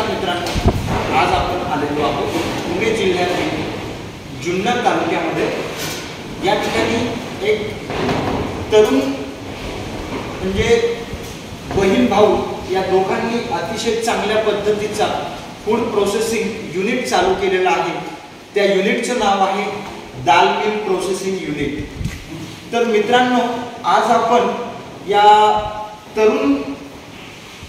नमस्कार मित्रांनो, आज आपण आलेलो आहोत पुणे जिल्ह्यातील जुन्नर तालुक्यामध्ये। या ठिकाणी एक तरुण म्हणजे बहीण भाऊ या दोघांनी अतिशय चांगल्या पद्धतीचा फूड प्रोसेसिंग युनिट चालू केलेला आहे। त्या युनिटचं नाव आहे दाल मिल प्रोसेसिंग युनिट। तर मित्रांनो, आज आपण या तरुण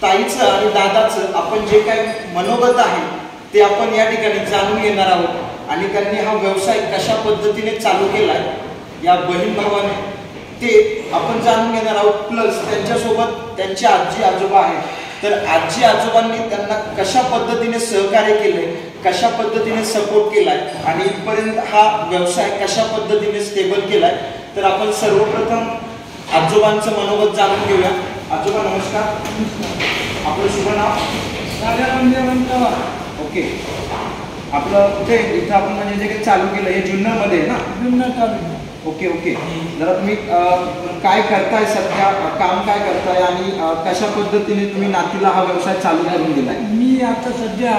ताईचं आणि दादाचं आपण जे काही मनोगत आहे ते आपण या ठिकाणी जाणून घेणार आहोत आणि त्यांनी हा व्यवसाय कशा पद्धतीने चालू केलाय या बहीण भावाने ते आपण जाणून घेणार आहोत। प्लस त्यांच्यासोबत त्यांचे आजी आजोबा आहेत, तर आजी आजोबांनी त्यांना कशा पद्धतीने सहकार्य केले, कशा पद्धतीने सपोर्ट केलाय आणि इथपर्यंत हा व्यवसाय कशा पद्धतीने स्टेबल केलाय, तर आपण सर्वप्रथम आजोबांचं मनोगत जाणून घेऊया। आजोबा नमस्कार, आपलं शुभ नाव? ओके, आपलं कुठे इथं आपण म्हणजे जे काही चालू केलं हे जुन्नरमध्ये आहे ना? जुन्नर तालुका। ओके ओके, जरा तुम्ही काय करताय, सध्या काम काय करताय आणि कशा पद्धतीने तुम्ही नातीला हा व्यवसाय चालू करून दिलाय? मी आता सध्या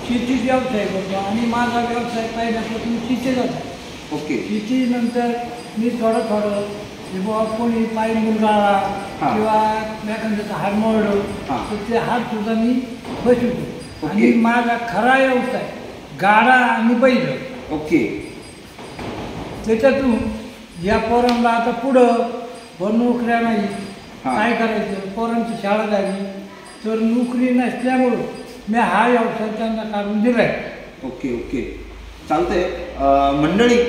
शेती व्यवसाय करतो आणि माझा व्यवसाय पहिल्यापासून शेतीचा आहे। ओके, शेतीनंतर मी थोडं किंवा कोणी पाय मुलगा आला किंवा एखाद्याचा हात मोडलं तर ते हात सुद्धा मी बसवतो। आणि माझा खरा व्यवसाय गाडा आणि बैल। ओके, त्याच्यातून या पोरांना आता पुढं नोकऱ्या नाही, काय करायचं, पोरांची शाळा झाली तर नोकरी नसल्यामुळं मी हा व्यवसाय त्यांना काढून दिलाय। ओके ओके, चालतंय। मंडळी,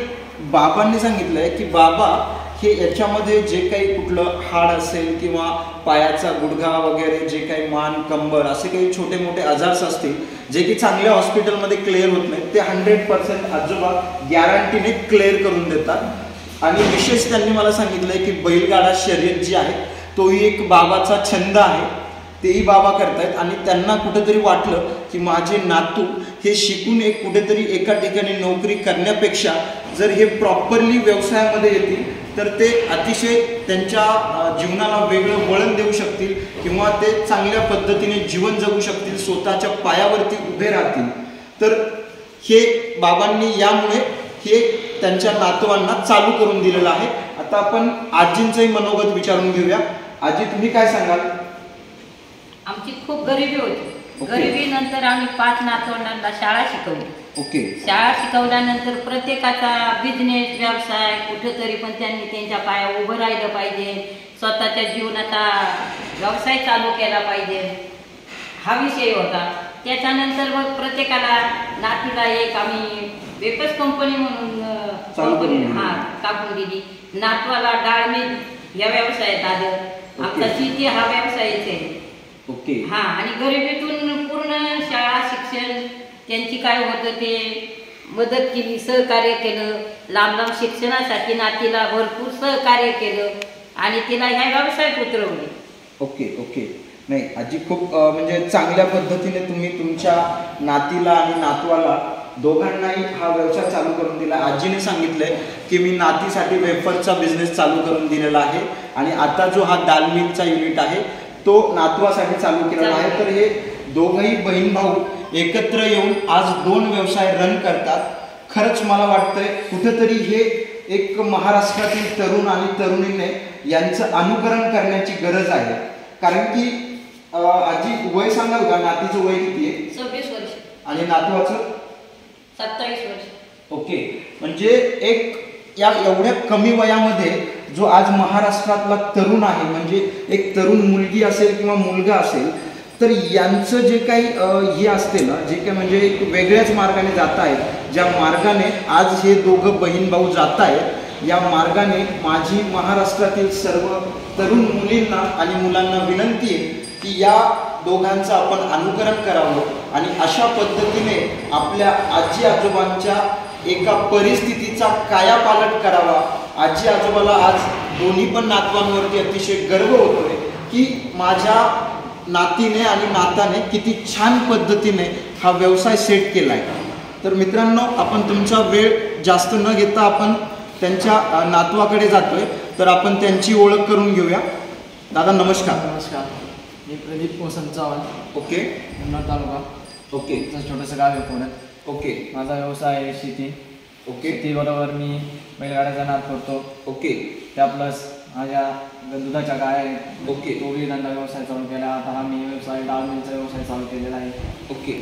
बाबांनी सांगितलंय की बाबा हे याच्यामध्ये जे काही कुठलं हाड असेल किंवा पायाचा गुडघा वगैरे जे काही मान कंबर असे काही छोटे मोठे आजार्स असतील जे की चांगल्या हॉस्पिटलमध्ये क्लिअर होत नाही, ते 100% आजोबा गॅरंटीने क्लिअर करून देतात। आणि विशेष त्यांनी मला सांगितलंय की बैलगाडा शर्यत जी आहे तोही एक बाबाचा छंद आहे, तेही बाबा करतायत। आणि त्यांना कुठेतरी वाटलं की माझे नातू हे शिकून एक कुठेतरी एका ठिकाणी नोकरी करण्यापेक्षा जर हे प्रॉपरली व्यवसायामध्ये येतील तर ते अतिशय त्यांच्या जीवनाला वेगळं वळण देऊ शकतील किंवा ते चांगल्या पद्धतीने जीवन जगू शकतील, स्वतःच्या पायावरती उभे राहतील। तर हे बाबांनी यामुळे हे त्यांच्या नातवांना चालू करून दिलेलं आहे। आता आपण आजींचंही मनोगत विचारून घेऊया। आजी, तुम्ही काय सांगाल? आमची खूप गरिबी होती। गरिबी नंतर आम्ही 5 नातवंडांना शाळा शिकवली। ओके, शाळा शिकवल्यानंतर प्रत्येकाचा बिझनेस व्यवसाय कुठेतरी पण त्यांनी त्यांच्या पायावर उभं राहिलं पाहिजे, स्वतःच्या जीवनाचा व्यवसाय चालू केला पाहिजे, हा विषय होता। त्याच्यानंतर मग प्रत्येकाला नातीला एक आम्ही वेपर्स कंपनी म्हणून टाकून दिली। नातवाला डाळ मिल या व्यवसायात आलं। आमचा शेती हा व्यवसायच आहे। ओके, हा, आणि गरिबीतून पूर्ण शाळा शिक्षण त्यांची काय होतं ते मदत केली, सहकार्य केलं, लांब लांब शिक्षणासाठी नातीला भरपूर सहकार्य केलं आणि तिला ह्या व्यवसायात उतरवले। ओके ओके, नाही आजी, खूप म्हणजे चांगल्या पद्धतीने तुम्ही तुमच्या नातीला आणि नातवाला दोघांनाही हा व्यवसाय चालू करून दिला। आजीने सांगितलंय की मी नातीसाठी वेफरचा बिझनेस चालू करून दिलेला आहे आणि आता जो हा दाल मिलचा युनिट आहे तो नातवासाठी चालू केलेला आहे। तर हे दोघंही बहीण भाऊ एकत्र येऊन आज 2 व्यवसाय रन करतात। खरंच मला वाटतंय कुठेतरी हे एक महाराष्ट्रातील तरुण आणि तरुणीने यांचं अनुकरण करण्याची गरज आहे। कारण की आजी, वय सांगाल का? नातीचं वय किती आहे? 26 वर्ष आणि नातवाचं 27 वर्ष। ओके, म्हणजे एक या एवढ्या कमी वयामध्ये जो आज महाराष्ट्रातला तरुण आहे, म्हणजे एक तरुण मुलगी असेल किंवा मुलगा असेल, तर यांचं जे काही हे असते ना, जे काही म्हणजे एक वेगळ्याच मार्गाने जात आहेत, ज्या मार्गाने आज हे दोघं बहीण भाऊ जात आहेत, या मार्गाने माझी महाराष्ट्रातील सर्व तरुण मुलींना आणि मुलांना विनंती आहे की या दोघांचं आपण अनुकरण करावं आणि अशा पद्धतीने आपल्या आजी आजोबांच्या एका परिस्थितीचा कायापालट करावा। आजी आजोबाला आज दोन्ही पण नातवांवरती अतिशय गर्व होतोय की माझ्या नातीने आणि नाताने किती छान पद्धतीने हा व्यवसाय सेट केलाय। तर मित्रांनो, आपण तुमचा वेळ जास्त न घेता आपण त्यांच्या नातवाकडे जातोय, तर आपण त्यांची ओळख करून घेऊया। दादा नमस्कार। नमस्कार, मी प्रदीप वसंत चव्हाण। ओके, जुन्नर तालुका। ओके. छोटंसं गाव आहे पुण्यात. ओके. माझा व्यवसाय आहे शेती. ओके. शेतीबरोबर मी बैलगाड्याचा नाद करतो. ओके. त्या प्लस माझ्या दुधाच्या गाय आहेत. ओके. तो बी धंदा व्यवसाय चालू केला. आता आम्ही व्यवसाय डाळ मिलचा व्यवसाय चालू केलेला आहे. ओके.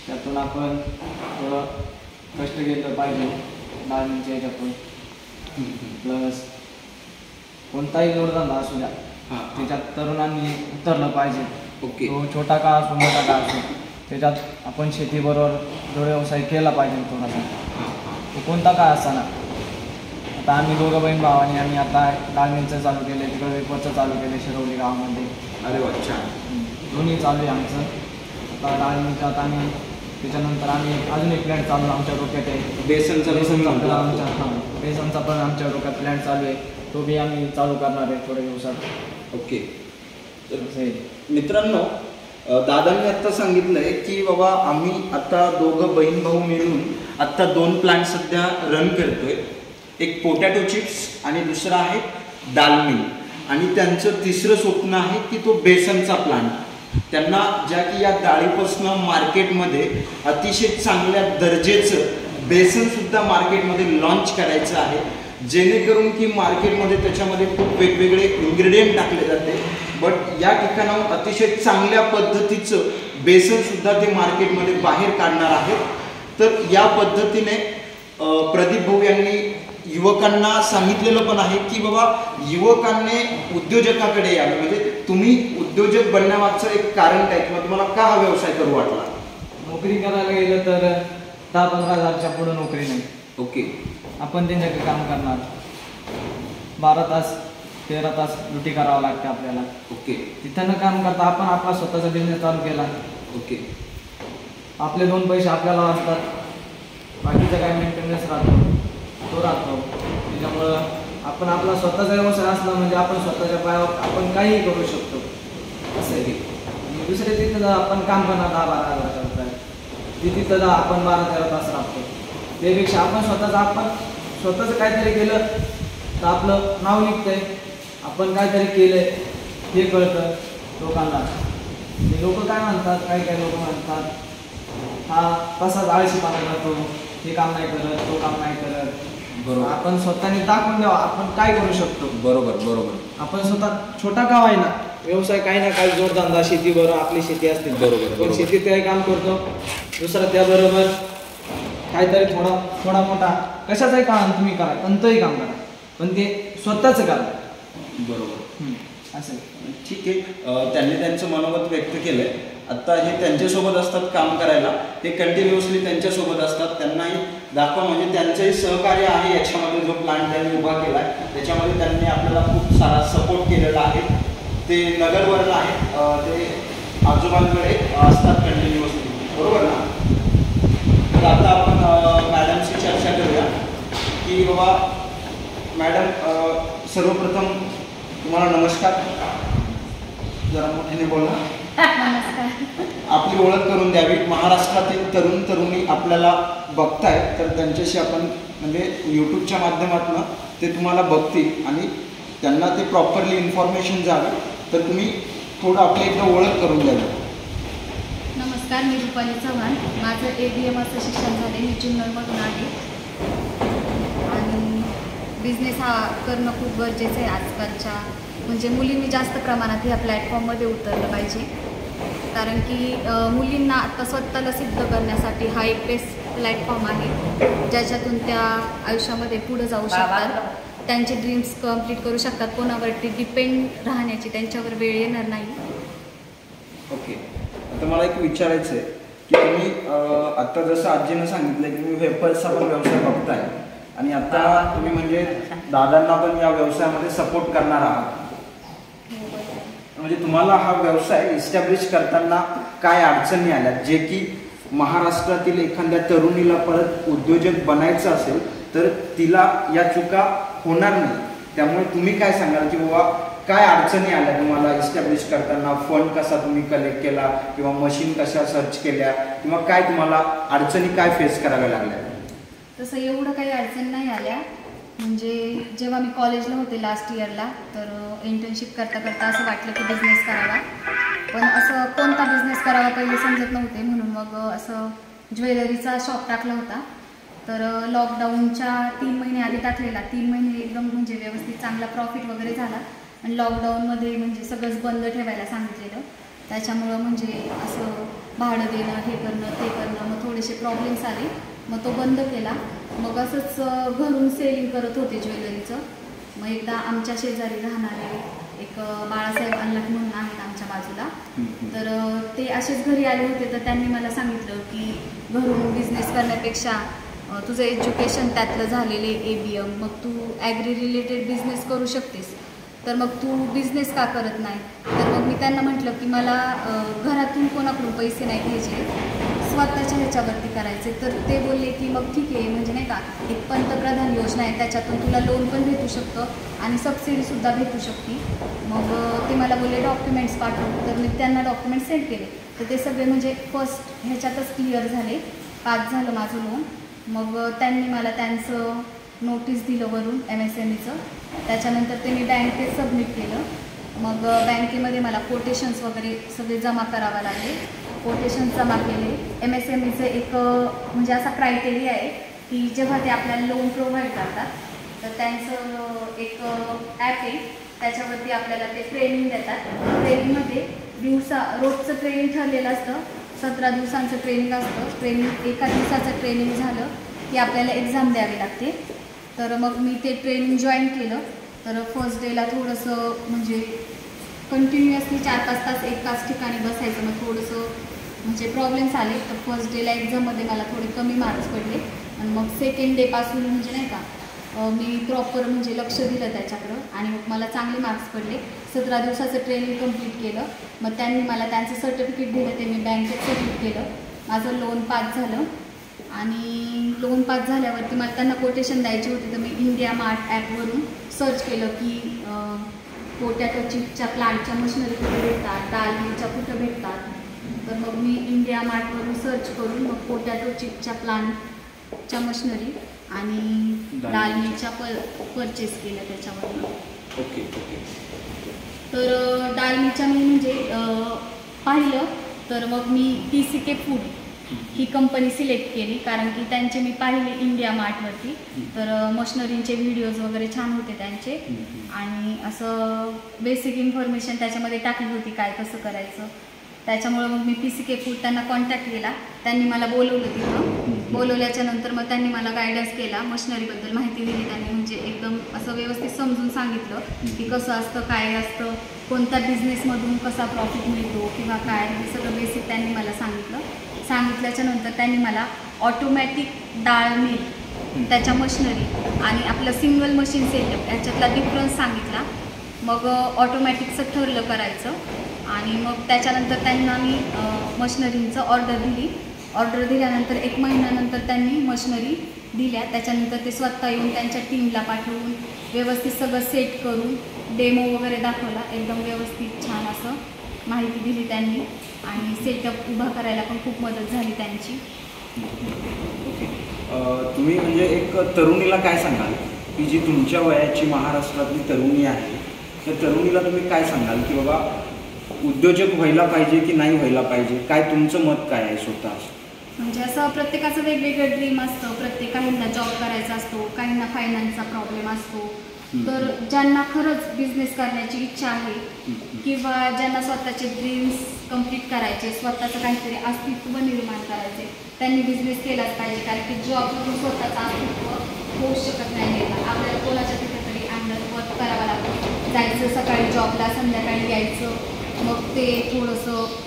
त्यातून आपण थोडं कष्ट घेतलं पाहिजे डाळ मिलच्या ह्याच्यातून. प्लस कोणताही जोडधंदा असू द्या त्याच्यात तरुणांनी उतरलं पाहिजे. ओके. तो छोटा का असो मोठा का असो त्याच्यात आपण शेतीबरोबर जोड व्यवसाय केला पाहिजे थोडासा. तो कोणता काय असताना आता आम्ही दोघं बहीण भावाने आम्ही आता डाळ मिलचं चालू केलं, तिकडे वेफरचं चालू केलं शिरवली गावामध्ये. अरे वा, छान. दोन्ही चालू आहे आमचं. आता डाळ मिलचं आता आम्ही त्याच्यानंतर आम्ही अजून एक प्लॅन चालू आमच्या डोक्यात आहे. बेसनचा पण आमच्या डोक्यात प्लॅन चालू आहे. तो बी आम्ही चालू करणार आहे थोड्या दिवसात. ओके. तर मित्रांनो, दादांनी आत्ता सांगितलंय की बाबा आम्ही आता दोघं बहीण भाऊ मिळून आत्ता 2 प्लांट सध्या रन करतोय. एक पोटॅटो चिप्स आणि दुसरा आहे दाल मिल. आणि त्यांचं तिसरं स्वप्न आहे की तो बेसनचा प्लांट. त्यांना ज्या की या डाळीपासून मार्केटमध्ये अतिशय चांगल्या दर्जेचं बेसनसुद्धा मार्केटमध्ये लॉन्च करायचं आहे, जेणेकरून की मार्केटमध्ये त्याच्यामध्ये खूप वेगवेगळे इन्ग्रेडियंट टाकले जाते. बट या ठिकाणाहून अतिशय चांगल्या पद्धतीचं बेसनसुद्धा ते मार्केटमध्ये बाहेर काढणार आहेत. तर या पद्धतीने प्रदीप भाऊ यांनी युवकांना सांगितलेलं पण आहे की बाबा युवकांनी उद्योजकाकडे यावे. म्हणजे तुम्ही उद्योजक बनण्यामागचं एक कारण काय किंवा तुम्हाला का हा व्यवसाय करू वाटला? नोकरी करायला गेलं तर 10-15 हजारच्या पुढे नोकरी नाही. ओके. आपण त्यांच्याकडे काम करणार 12 तास 13 तास ड्युटी करावं लागते आपल्याला. ओके. तिथं न काम करता आपण आपला स्वतःचा बिझनेस चालू केला. ओके. आपले 2 पैसे आपल्याला वाचतात, बाकीचा काय मेंटेनन्स राहतो तो राहतो. त्याच्यामुळं आपण आपला स्वतःचा व्यवसाय असला म्हणजे आपण स्वतःच्या पायावर आपण काहीही करू शकतो असं आहे. आणि दुसरे तिथं आपण काम करणार 10-12 हजारचा रुपये, तिथं आपण 12-13 तास राहतो. त्यापेक्षा आपण स्वतःचं काहीतरी केलं तर आपलं नाव निघतंय, आपण काहीतरी केलंय हे कळतं लोकांना. लोक काय म्हणतात, काही लोक म्हणतात हा कसाच आळशीपणा करतो, हे काम नाही करत तो काम नाही करत. बरोबर. आपण स्वतःने दाखवून द्यावा आपण काय करू शकतो. बरोबर बरोबर. आपण स्वतः छोटा का आहे ना व्यवसाय काही ना काही जोडधंदा शेतीबरोबर आपली शेती असते. बरोबर. पण शेतीत काही काम करतो, दुसरा त्याबरोबर काहीतरी थोडा मोठा कशाचाही काम तुम्ही करा, कोणतंही काम करा, पण ते स्वतःच करा. बरोबर. असं ठीक आहे. त्यांनी त्यांचं मनोगत व्यक्त केलंय. आत्ता हे त्यांच्यासोबत असतात काम करायला, ते कंटिन्युअसली त्यांच्यासोबत असतात. त्यांनाही दाखवा म्हणजे त्यांचंही सहकार्य आहे याच्यामध्ये. जो प्लांट त्यांनी उभा केला आहे त्याच्यामध्ये त्यांनी आपल्याला खूप सारा सपोर्ट केलेला आहे. ते नगरवरला आहेत, ते आजोबांकडे असतात कंटिन्युअसली, बरोबर ना? तर आता आपण मॅडमशी चर्चा करूया की बाबा मॅडम, सर्वप्रथम तुम्हाला नमस्कार. जरा मोठ्याने बोला. नमस्कार. आपली ओळख करून द्यावी. महाराष्ट्रातील तरुण तरुणी आपल्याला बघतायत तर त्यांच्याशी आपण म्हणजे यूट्यूबच्या माध्यमातून ते तुम्हाला बघतील आणि त्यांना ते प्रॉपरली इन्फॉर्मेशन जावी, तर तुम्ही थोडं आपली एकदा ओळख करून द्यावी. नमस्कार, मी रुपाली चव्हाण. माझं ABM असं शिक्षण झाले. मी जुन्नरमधून आहे आणि बिझनेस हा करणं खूप गरजेचं आहे आजकालच्या. म्हणजे मुलींनी जास्त प्रमाणात ह्या प्लॅटफॉर्ममध्ये उतरलं पाहिजे, कारण की मुलींना आता स्वतःला सिद्ध करण्यासाठी हा एक बेस्ट प्लॅटफॉर्म आहे ज्याच्यातून त्या आयुष्यामध्ये पुढे जाऊ शकतात, त्यांचे ड्रीम्स कंप्लीट करू शकतात. कोणावरती डिपेंड राहण्याची त्यांच्यावर वेळ येणार नाही. ओके. आता मला एक विचारायचं आहे की तुम्ही आत्ता जसं आजीनं सांगितलं की तुम्ही वेफर्सचा पण व्यवसाय बघताय आणि आता तुम्ही म्हणजे दादांना पण या व्यवसायामध्ये सपोर्ट करणार आहात. म्हणजे तुम्हाला हा व्यवसाय इस्टॅब्लिश करताना काय अडचणी आल्या, जे की महाराष्ट्रातील एखाद्या तरुणीला परत उद्योजक बनायचं असेल तर तिला या चुका होणार नाही, त्यामुळे तुम्ही काय सांगाल की बाबा काय अडचणी आल्या तुम्हाला इस्टॅब्लिश करताना? फंड कसा तुम्ही कलेक्ट केला किंवा मशीन कशा सर्च केल्या किंवा काय तुम्हाला अडचणी काय फेस कराव्या लागल्या? तसं एवढं काही अडचण नाही आल्या. म्हणजे जेव्हा मी कॉलेजला होते लास्ट इयरला तर इंटर्नशिप करता करता असं वाटलं की बिझनेस करावा, पण असं कोणता बिझनेस करावा पहिले समजत नव्हते, म्हणून मग असं ज्वेलरीचा शॉप टाकला होता. तर लॉकडाऊनच्या 3 महिने आधी टाकलेला. 3 महिने एकदम म्हणजे व्यवस्थित चांगला प्रॉफिट वगैरे झाला. आणि लॉकडाऊनमध्ये म्हणजे सगळंच बंद ठेवायला सांगितलेलं. त्याच्यामुळं म्हणजे असं भाडं देणं, हे करणं, ते करणं, मग थोडेसे प्रॉब्लेम्स आले. मग तो बंद केला. मग असंच घरून सेलिंग करत होते ज्वेलरीचं. मग एकदा आमच्या शेजारी राहणारे एक बाळासाहेब अल्लाट म्हणून आहेत आमच्या बाजूला, तर ते असेच घरी आले होते. तर त्यांनी मला सांगितलं की घरून बिझनेस करण्यापेक्षा तुझं एज्युकेशन त्यातलं झालेले ABM, मग तू ॲग्री रिलेटेड बिझनेस करू शकतेस, तर मग तू बिझनेस का करत नाही. तर मग मी त्यांना म्हटलं की मला घरातून कोणाकडून पैसे नाही घ्यायचे, स्वतःच्या ह्याच्यावरती करायचे. तर ते बोलले की मग ठीक आहे, म्हणजे नाही का एक पंतप्रधान योजना आहे, त्याच्यातून तुला लोन पण भेटू शकतं आणि सबसिडीसुद्धा भेटू शकते. मग ते मला बोलले डॉक्युमेंट्स पाठव. तर मी त्यांना डॉक्युमेंट्स सेंड केले. तर ते सगळे म्हणजे फर्स्ट ह्याच्यातच क्लिअर झाले, पास झालं माझं लोन. मग त्यांनी मला त्यांचं नोटीस दिलं वरून MSMEचं. त्याच्यानंतर ते मी बँकेत सबमिट केलं. मग बँकेमध्ये मला कोटेशन्स वगैरे सगळे जमा करावं लागले. कोटेशन्स जमा केले. MSMEचं एक म्हणजे असा क्रायटेरिया आहे की जेव्हा ते आपल्याला लोन प्रोव्हाइड करतात, तर त्यांचं एक ॲप आहे, त्याच्यावरती आपल्याला ते ट्रेनिंग देतात. ट्रेनिंगमध्ये रोजचं ट्रेनिंग ठरलेलं असतं. 17 दिवसांचं ट्रेनिंग असतं. ट्रेनिंग एका दिवसाचं ट्रेनिंग झालं की आपल्याला एक्झाम द्यावी लागते. तर मग मी ते ट्रेनिंग जॉईन केलं. तर फर्स्ट डेला थोडंसं म्हणजे कंटिन्युअसली 4-5 तास एकाच ठिकाणी बसायचं, मग थोडंसं म्हणजे प्रॉब्लेम्स आले. तर फर्स्ट डेला एक्झाममध्ये मला थोडे कमी मार्क्स पडले. आणि मग सेकंड डेपासून म्हणजे नाही का मी प्रॉपर म्हणजे लक्ष दिलं त्याच्याकडं आणि मग मला चांगले मार्क्स पडले. 17 दिवसाचं ट्रेनिंग कंप्लीट केलं. मग त्यांनी मला त्यांचं सर्टिफिकेट दिलं, ते मी बँकेत सबमिट केलं. माझं लोन पास झालं. आणि लोन पास झाल्यावरती मला त्यांना कोटेशन द्यायचे होते. तर मी इंडिया मार्ट ॲपवरून सर्च केलं की पोटॅटो चिप्सच्या प्लांटच्या मशिनरी कुठे भेटतात, डाळ मिरच्या कुठं भेटतात. तर मग मी इंडिया मार्टवरून सर्च करून मग पोटॅटो चिप्सच्या प्लांटच्या मशिनरी आणि डाळ मिरच्या परचेस केल्या त्याच्यावरून. ओके. तर डाळ मिरच्या मी म्हणजे पाहिलं, तर मग मी PCK फूड ही कंपनी सिलेक्ट केली, कारण की त्यांचे मी पाहिले इंडिया मार्टवरती. तर मशिनरींचे व्हिडिओज वगैरे छान होते त्यांचे. आणि असं बेसिक इन्फॉर्मेशन त्याच्यामध्ये टाकली होती काय कसं करायचं. त्याच्यामुळं मग मी PCK फूड त्यांना कॉन्टॅक्ट केला. त्यांनी मला बोलवलं तिथं. बोलवल्याच्या नंतर मग त्यांनी मला गायडन्स केला, मशिनरीबद्दल माहिती दिली त्यांनी. म्हणजे एकदम असं व्यवस्थित समजून सांगितलं की कसं असतं, काय असतं, कोणत्या बिझनेसमधून कसा प्रॉफिट मिळतो किंवा काय, हे सगळं बेसिक त्यांनी मला सांगितलं. सांगितल्याच्या नंतर त्यांनी मला ऑटोमॅटिक डाळ मिल त्याच्या मशिनरी आणि आपलं सिंगल मशीन सेटअप याच्यातला डिफरन्स सांगितला. मग ऑटोमॅटिकचं ठरलं करायचं. आणि मग त्याच्यानंतर त्यांना मी मशिनरींचं ऑर्डर दिली. ऑर्डर दिल्यानंतर 1 महिन्यानंतर त्यांनी मशिनरी दिल्या. त्याच्यानंतर ते स्वतः येऊन त्यांच्या टीमला पाठवून व्यवस्थित सगळं सेट करून डेमो वगैरे दाखवला. एकदम व्यवस्थित छान असं माहिती दिली त्यांनी. आणि सेटअप उभा करायला पण खूप मदत झाली त्यांची. ओके. तुम्ही म्हणजे एक तरुणीला काय सांगाल की जी तुमच्या वयाची महाराष्ट्रातली तरुणी आहे, त्या तरुणीला तुम्ही काय सांगाल की बाबा उद्योजक व्हायला पाहिजे की नाही व्हायला पाहिजे, काय तुमचं मत काय आहे स्वतः? म्हणजे असं प्रत्येकाचं वेगवेगळं ड्रीम असतं. काहींना जॉब करायचा असतो, काहींना फायनान्सचा प्रॉब्लेम असतो. तर ज्यांना खरंच बिझनेस करण्याची इच्छा आहे किंवा ज्यांना स्वतःचे ड्रीम्स कंप्लीट करायचे, स्वतःचं काहीतरी अस्तित्व निर्माण करायचे, त्यांनी बिझनेस केलाच पाहिजे. कारण की जॉबमधून स्वतःचं अस्तित्व होऊ शकत नाही. आपल्याला कोणाच्या तिथे तरी अंडर वर्क करावं लागतं. जायचं सकाळी जॉबला, संध्याकाळी यायचं, मग ते थोडंसं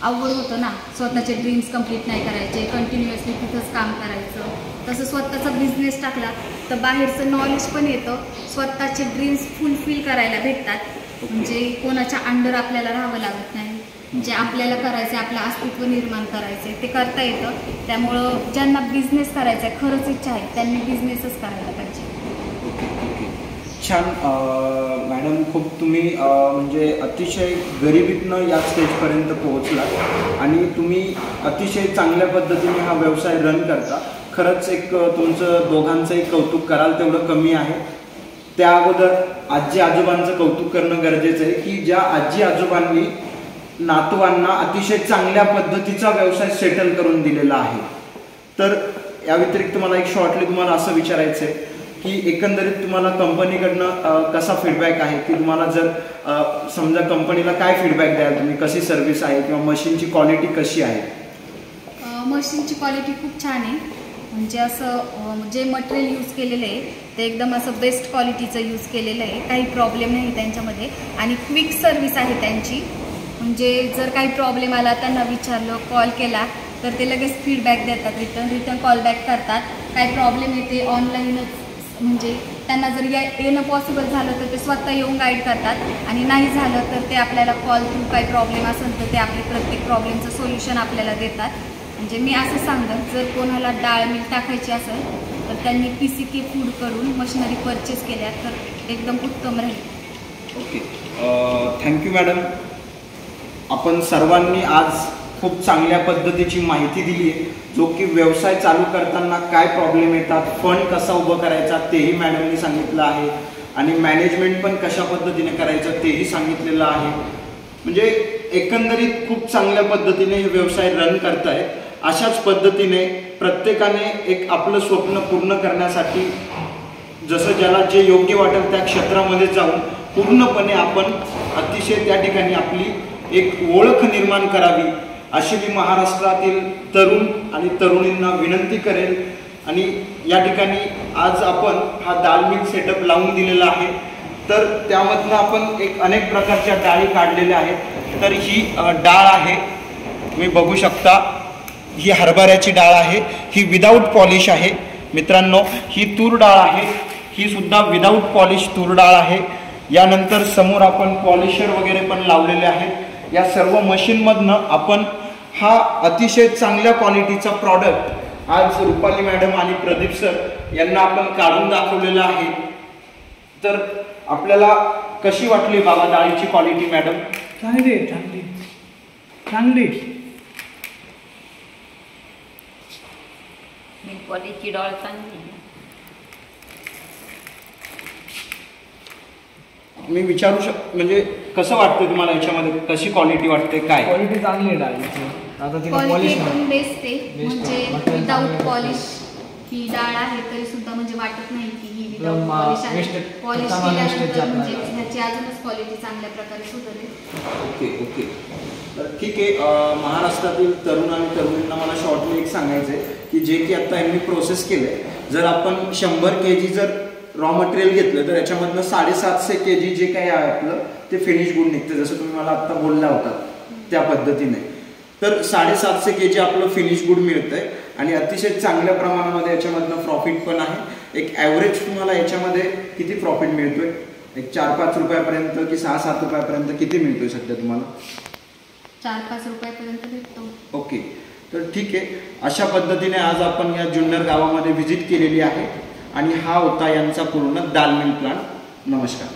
अवघड होतं ना. स्वतःचे ड्रीम्स कंप्लीट नाही करायचे, कंटिन्युअसली तिथंच काम करायचं. तसं स्वतःचा बिझनेस टाकला तर बाहेरचं नॉलेज पण येतं, स्वतःचे ड्रीम्स फुलफिल करायला भेटतात. म्हणजे कोणाच्या अंडर आपल्याला राहावं लागत नाही. जे आपल्याला करायचं आहे, आपलं अस्तित्व निर्माण करायचं आहे, ते करता येतं. त्यामुळं ज्यांना बिझनेस करायचा आहे, खरंच इच्छा आहे, त्यांनी बिझनेसच करायला पाहिजे. छान मॅडम, खूप तुम्ही म्हणजे अतिशय गरिबीतनं या स्टेजपर्यंत पोहोचला आणि तुम्ही अतिशय चांगल्या पद्धतीने हा व्यवसाय रन करता. खरंच एक तुमचं दोघांचंही कौतुक कराल तेवढं कमी आहे. त्या अगोदर आजी आजोबांचं कौतुक करणं गरजेचं आहे की ज्या आजी आजोबांनी नातवांना अतिशय चांगल्या पद्धतीचा व्यवसाय सेटल करून दिलेला आहे. तर या व्यतिरिक्त मला एक शॉर्टली तुम्हाला असं विचारायचं आहे की एकंदरीत तुम्हाला कंपनीकडनं कसा फीडबॅक आहे, की तुम्हाला जर समजा कंपनीला काय फीडबॅक द्याल तुम्ही, कशी सर्व्हिस आहे किंवा मशीनची क्वालिटी कशी आहे? मशीनची क्वालिटी खूप छान आहे. म्हणजे असं जे मटेरियल यूज केलेलं आहे ते एकदम असं बेस्ट क्वालिटीचं यूज केलेलं आहे. काही प्रॉब्लेम नाही त्यांच्यामध्ये आणि क्विक सर्व्हिस आहे त्यांची. म्हणजे जर काही प्रॉब्लेम आला त्यांना विचारलं, कॉल केला तर ते लगेच फीडबॅक देतात, रिटर्न कॉलबॅक करतात. काही प्रॉब्लेम येते ऑनलाईनच, म्हणजे त्यांना जर येणं पॉसिबल झालं तर ते स्वतः येऊन गाईड करतात आणि नाही झालं तर ते आपल्याला कॉल थ्रू काही प्रॉब्लेम असेल तर ते आपले प्रत्येक प्रॉब्लेमचं सोल्युशन आपल्याला देतात. म्हणजे मी असं सांगेन जर कोणाला डाळ मिल टाकायची असेल तर त्यांनी PCK फूडकडून मशिनरी परचेस केल्या तर एकदम उत्तम राहील. Okay, thank you madam. आपण सर्वांनी आज खूप चांगल्या पद्धतीची माहिती दिली आहे, जो की व्यवसाय चालू करताना काय प्रॉब्लेम येतात, फंड कसा उभं करायचा तेही मॅडमनी सांगितलं आहे आणि मॅनेजमेंट पण कशा पद्धतीने करायचं तेही सांगितलेलं आहे. म्हणजे एकंदरीत खूप चांगल्या पद्धतीने हे व्यवसाय रन करतायत. अशाच पद्धतीने प्रत्येकाने एक आपलं स्वप्न पूर्ण करण्यासाठी जसं ज्याला जे योग्य वाटेल त्या क्षेत्रामध्ये जाऊन पूर्णपणे आपण अतिशय त्या ठिकाणी आपली एक ओळख निर्माण करावी अशी मी महाराष्ट्रातील तरुण आणि तरुणींना विनंती करेल. आणि या ठिकाणी आज आपण हा दाल मिल सेटअप लावून दिलेला आहे. तर त्यामधनं आपण एक अनेक प्रकारच्या डाळी काढलेल्या आहेत. तर ही डाळ आहे, तुम्ही बघू शकता, ही हरभऱ्याची डाळ आहे, ही विदाऊट पॉलिश आहे. मित्रांनो, ही तूर डाळ आहे, ही सुद्धा विदाऊट पॉलिश तूर डाळ आहे. यानंतर समोर आपण पॉलिशर वगैरे पण लावलेले आहेत. या सर्व मशीनमधनं आपण हा अतिशय चांगल्या क्वालिटीचा प्रॉडक्ट आज रुपाली मॅडम आणि प्रदीप सर यांना आपण काढून दाखवलेला आहे. तर आपल्याला कशी वाटली बाबा डाळीची क्वालिटी मॅडम? चांगली आहे, चांगली चांगली. क्वालिटी डाळ चांगली. मी विचारू म्हणजे कसं वाटतं तुम्हाला याच्यामध्ये, कशी क्वालिटी वाटते, काय क्वालिटी चांगली आहे डाळीची. आता तिला क्वालिटी पॉलिश एकदम बेस्ट आहे. म्हणजे Material विदाऊट चांगलं पॉलिश ही डाळ आहे तरी सुद्धा म्हणजे वाटत नाही की ही विदाऊट एकदम, पॉलिश आहे. wastage- पॉलिश चांगला wastage केल्यानंतर जात म्हणजे नाही. ह्याची अजूनच क्वालिटी चांगल्या प्रकारे सुधारेल. Okay okay. तर ठीक आहे. महाराष्ट्रातील तरुण आणि तरुणींना मला शॉर्टली एक सांगायचं आहे की जे की आता यांनी प्रोसेस केलं आहे, जर आपण 100 kg जर रॉ मटेरियल घेतलं तर याच्यामधनं 750 kg जे काही आहे आपलं ते फिनिश गुड निघतं. जसं तुम्ही मला आत्ता बोलला होता त्या पद्धतीने. तर 750 kg आपलं फिनिश गुड मिळतं आहे आणि अतिशय चांगल्या प्रमाणामध्ये याच्यामधनं प्रॉफिट पण आहे. एक ॲव्हरेज तुम्हाला याच्यामध्ये किती प्रॉफिट मिळतोय? एक 4-5 रुपयापर्यंत की 6-7 रुपयापर्यंत किती मिळतोय सध्या तुम्हाला? 4-5 रुपयापर्यंत भेटतो. ओके. तर ठीक आहे. अशा पद्धतीने आज आपण या जुन्नर गावामध्ये व्हिजिट केलेली आहे आणि हा होता यांचा पूर्ण दाल मिल प्लांट. नमस्कार.